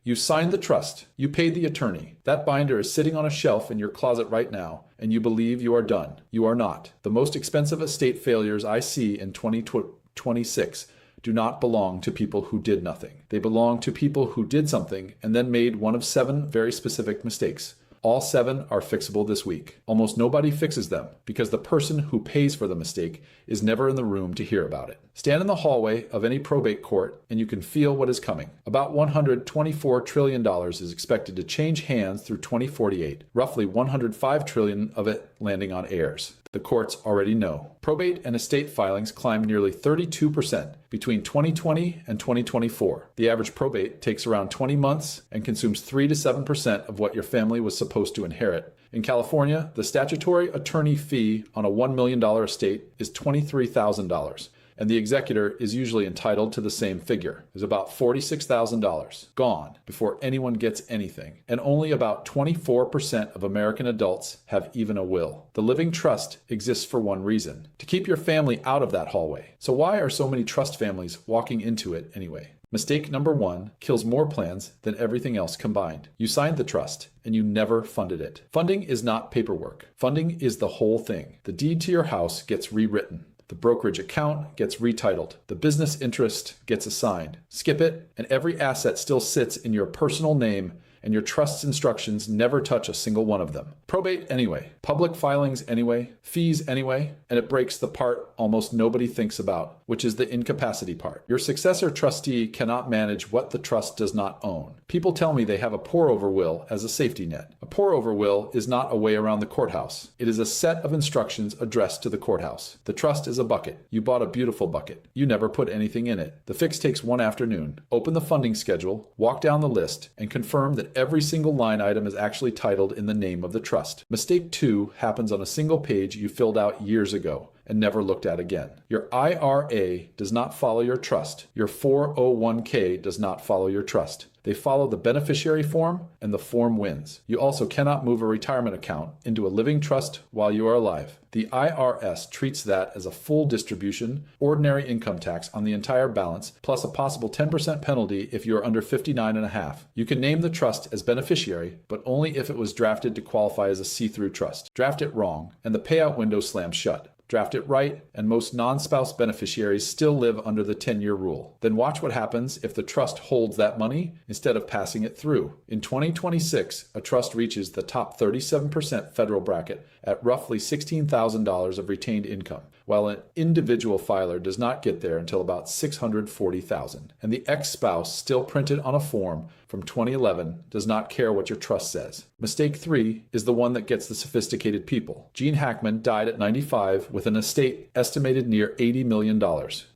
You signed the trust. You paid the attorney. That binder is sitting on a shelf in your closet right now, and you believe you are done. You are not. The most expensive estate failures I see in 2026 do not belong to people who did nothing. They belong to people who did something and then made one of 7 very specific mistakes. All 7 are fixable this week. Almost nobody fixes them because the person who pays for the mistake is never in the room to hear about it. Stand in the hallway of any probate court and you can feel what is coming. About $124 trillion is expected to change hands through 2048, roughly $105 trillion of it landing on heirs. The courts already know. Probate and estate filings climbed nearly 32% between 2020 and 2024. The average probate takes around 20 months and consumes 3 to 7% of what your family was supposed to inherit. In California, the statutory attorney fee on a $1 million estate is $23,000. And the executor is usually entitled to the same figure. There's about $46,000 gone before anyone gets anything, and only about 24% of American adults have even a will. The living trust exists for one reason: to keep your family out of that hallway. So why are so many trust families walking into it anyway? Mistake number 1 kills more plans than everything else combined. You signed the trust, and you never funded it. Funding is not paperwork. Funding is the whole thing. The deed to your house gets rewritten. The brokerage account gets retitled. The business interest gets assigned. Skip it, and every asset still sits in your personal name, and your trust's instructions never touch a single one of them. Probate anyway. Public filings anyway. Fees anyway. And it breaks the part almost nobody thinks about, which is the incapacity part. Your successor trustee cannot manage what the trust does not own. People tell me they have a pour-over will as a safety net. A pour-over will is not a way around the courthouse. It is a set of instructions addressed to the courthouse. The trust is a bucket. You bought a beautiful bucket. You never put anything in it. The fix takes one afternoon. Open the funding schedule, walk down the list, and confirm that every single line item is actually titled in the name of the trust. Mistake 2 happens on a single page you filled out years ago and never looked at again. Your IRA does not follow your trust. Your 401k does not follow your trust. They follow the beneficiary form, and the form wins. You also cannot move a retirement account into a living trust while you are alive. The IRS treats that as a full distribution, ordinary income tax on the entire balance, plus a possible 10% penalty if you are under 59 and a half. You can name the trust as beneficiary, but only if it was drafted to qualify as a see-through trust. Draft it wrong, and the payout window slams shut. Draft it right, and most non-spouse beneficiaries still live under the 10-year rule. Then watch what happens if the trust holds that money instead of passing it through. In 2026, a trust reaches the top 37% federal bracket at roughly $16,000 of retained income, while an individual filer does not get there until about $640,000. And the ex-spouse, still printed on a form from 2011, does not care what your trust says. Mistake 3 is the one that gets the sophisticated people. Gene Hackman died at 95 with an estate estimated near $80 million.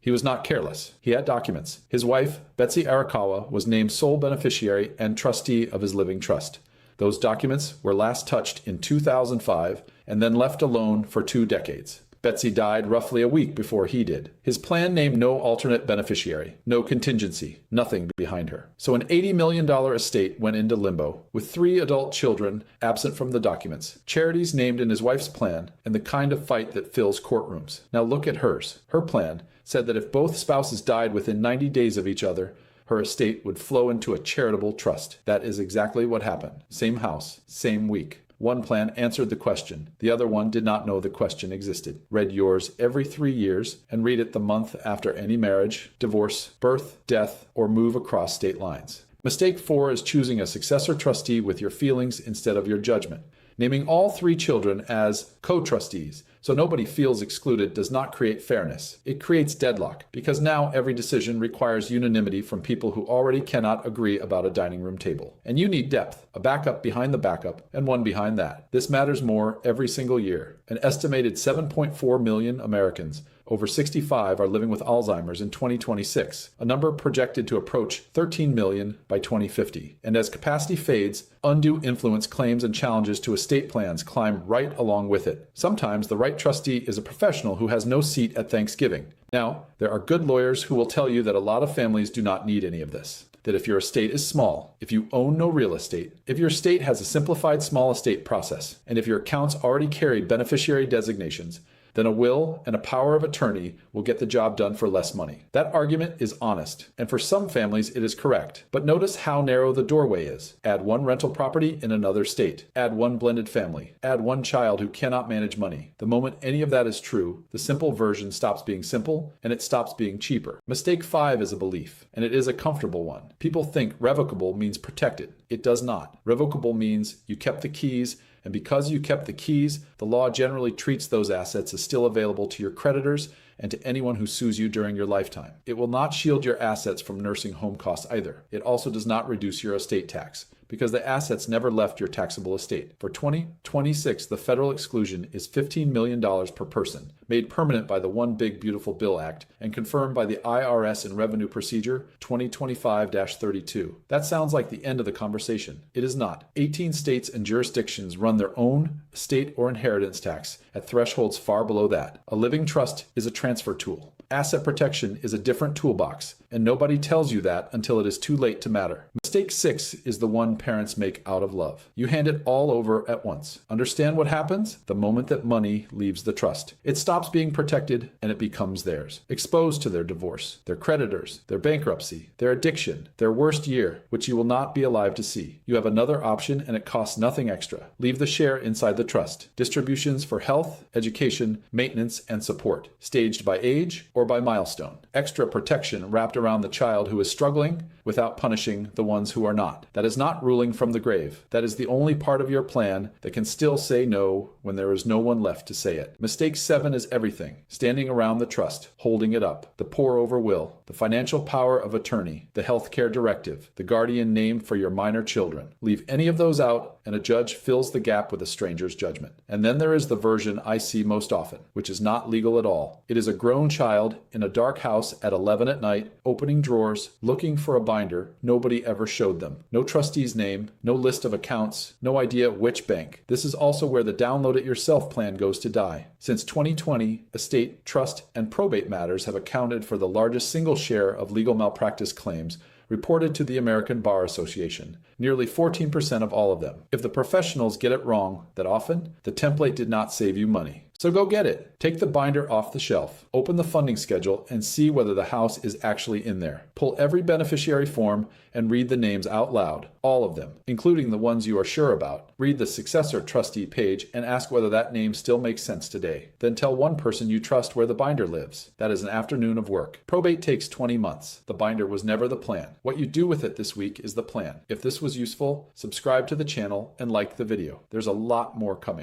He was not careless. He had documents. His wife, Betsy Arakawa, was named sole beneficiary and trustee of his living trust. Those documents were last touched in 2005 and then left alone for 2 decades. Betsy died roughly a week before he did. His plan named no alternate beneficiary, no contingency, nothing behind her. So an $80 million estate went into limbo, with 3 adult children absent from the documents, charities named in his wife's plan, and the kind of fight that fills courtrooms. Now look at hers. Her plan said that if both spouses died within 90 days of each other, her estate would flow into a charitable trust. That is exactly what happened. Same house, same week. One plan answered the question. The other one did not know the question existed. Read yours every 3 years and read it the month after any marriage, divorce, birth, death, or move across state lines. Mistake 4 is choosing a successor trustee with your feelings instead of your judgment. Naming all 3 children as co-trustees so nobody feels excluded does not create fairness. It creates deadlock, because now every decision requires unanimity from people who already cannot agree about a dining room table. And you need depth, a backup behind the backup, and one behind that. This matters more every single year. An estimated 7.4 million Americans over 65 are living with Alzheimer's in 2026, a number projected to approach 13 million by 2050. And as capacity fades, undue influence claims and challenges to estate plans climb right along with it. Sometimes the right trustee is a professional who has no seat at Thanksgiving. Now, there are good lawyers who will tell you that a lot of families do not need any of this. That if your estate is small, if you own no real estate, if your estate has a simplified small estate process, and if your accounts already carry beneficiary designations, then a will and a power of attorney will get the job done for less money. That argument is honest, and for some families it is correct. But notice how narrow the doorway is. Add one rental property in another state. Add one blended family. Add one child who cannot manage money. The moment any of that is true, the simple version stops being simple and it stops being cheaper. Mistake 5 is a belief, and it is a comfortable one. People think revocable means protected. It does not. Revocable means you kept the keys, and because you kept the keys, the law generally treats those assets as still available to your creditors and to anyone who sues you during your lifetime. It will not shield your assets from nursing home costs either. It also does not reduce your estate tax, because the assets never left your taxable estate. For 2026, the federal exclusion is $15 million per person, made permanent by the One Big Beautiful Bill Act and confirmed by the IRS in Revenue Procedure 2025-32. That sounds like the end of the conversation. It is not. 18 states and jurisdictions run their own estate or inheritance tax at thresholds far below that. A living trust is a transfer tool. Asset protection is a different toolbox, and nobody tells you that until it is too late to matter. Mistake 6 is the one parents make out of love. You hand it all over at once. Understand what happens? The moment that money leaves the trust, it stops being protected and it becomes theirs. Exposed to their divorce, their creditors, their bankruptcy, their addiction, their worst year, which you will not be alive to see. You have another option and it costs nothing extra. Leave the share inside the trust. Distributions for health, education, maintenance, and support, staged by age or by milestone. Extra protection wrapped around the child who is struggling without punishing the ones who are not. That is not ruling from the grave. That is the only part of your plan that can still say no when there is no one left to say it. Mistake 7 is everything. Standing around the trust, holding it up, the pour-over will, the financial power of attorney, the healthcare directive, the guardian named for your minor children. Leave any of those out and a judge fills the gap with a stranger's judgment. And then there is the version I see most often, which is not legal at all. It is a grown child in a dark house at 11 at night, opening drawers, looking for a binder nobody ever showed them. No trustee's name, no list of accounts, no idea which bank. This is also where the download it yourself plan goes to die. Since 2020, estate, trust, and probate matters have accounted for the largest single share of legal malpractice claims reported to the American Bar Association, nearly 14% of all of them. If the professionals get it wrong that often, the template did not save you money. So go get it. Take the binder off the shelf, open the funding schedule, and see whether the house is actually in there. Pull every beneficiary form and read the names out loud, all of them, including the ones you are sure about. Read the successor trustee page and ask whether that name still makes sense today. Then tell one person you trust where the binder lives. That is an afternoon of work. Probate takes 20 months. The binder was never the plan. What you do with it this week is the plan. If this was useful, subscribe to the channel and like the video. There's a lot more coming.